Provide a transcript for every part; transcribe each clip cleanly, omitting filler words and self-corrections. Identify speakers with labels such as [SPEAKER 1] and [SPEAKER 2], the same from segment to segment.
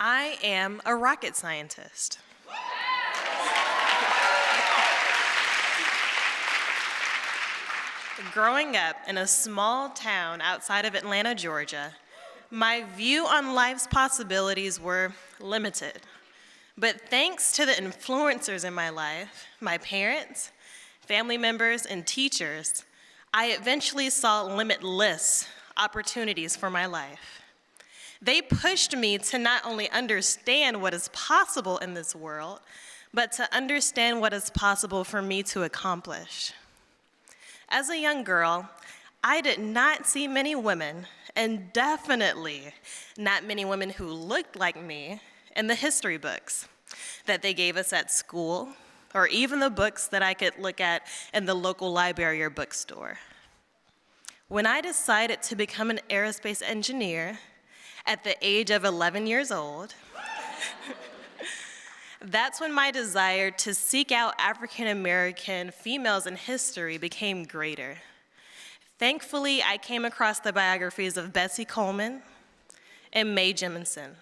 [SPEAKER 1] I am a rocket scientist. Growing up in a small town outside of Atlanta, Georgia, my view on life's possibilities were limited. But thanks to the influencers in my life, my parents, family members, and teachers, I eventually saw limitless opportunities for my life. They pushed me to not only understand what is possible in this world, but to understand what is possible for me to accomplish. As a young girl, I did not see many women, and definitely not many women who looked like me, in the history books that they gave us at school, or even the books that I could look at in the local library or bookstore. When I decided to become an aerospace engineer at the age of 11 years old, that's when my desire to seek out African American females in history became greater. Thankfully, I came across the biographies of Bessie Coleman and Mae Jemison.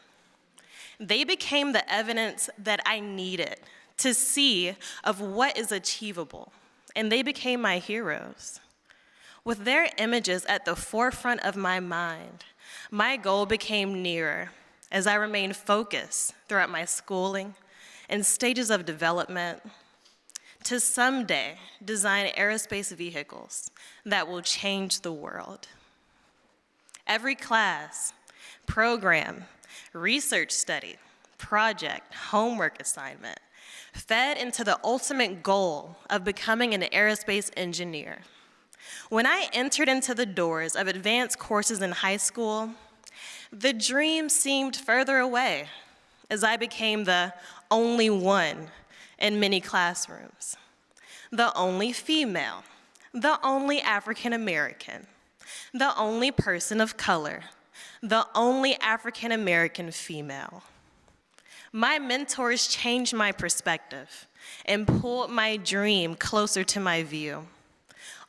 [SPEAKER 1] They became the evidence that I needed to see of what is achievable, and they became my heroes. With their images at the forefront of my mind, my goal became nearer as I remained focused throughout my schooling and stages of development to someday design aerospace vehicles that will change the world. Every class, program, research study, project, homework assignment fed into the ultimate goal of becoming an aerospace engineer. When I entered into the doors of advanced courses in high school, the dream seemed further away as I became the only one in many classrooms, the only female, the only African American, the only person of color, the only African American female. My mentors changed my perspective and pulled my dream closer to my view.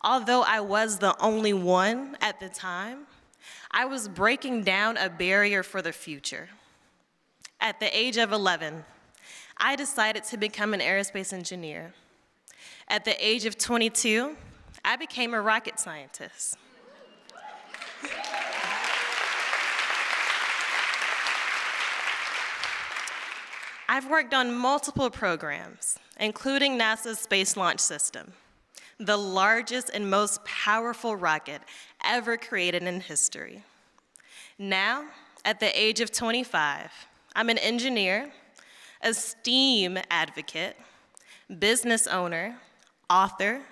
[SPEAKER 1] Although I was the only one at the time, I was breaking down a barrier for the future. At the age of 11, I decided to become an aerospace engineer. At the age of 22, I became a rocket scientist. I've worked on multiple programs, including NASA's Space Launch System, the largest and most powerful rocket ever created in history. Now, at the age of 25, I'm an engineer, a STEAM advocate, business owner, author,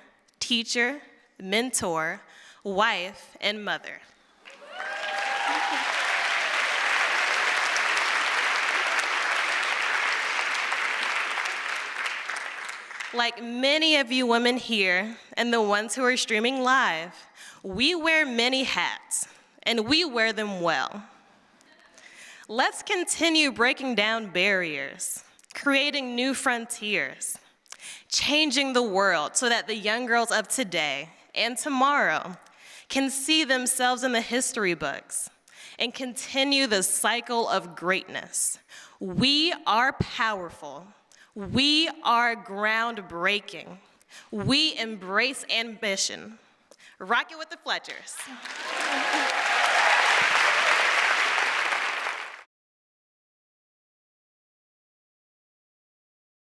[SPEAKER 1] teacher, mentor, wife, and mother. Like many of you women here and the ones who are streaming live, we wear many hats, and we wear them well. Let's continue breaking down barriers, creating new frontiers, changing the world so that the young girls of today and tomorrow can see themselves in the history books and continue the cycle of greatness. We are powerful. We are groundbreaking. We embrace ambition. Rock it with the Fletchers.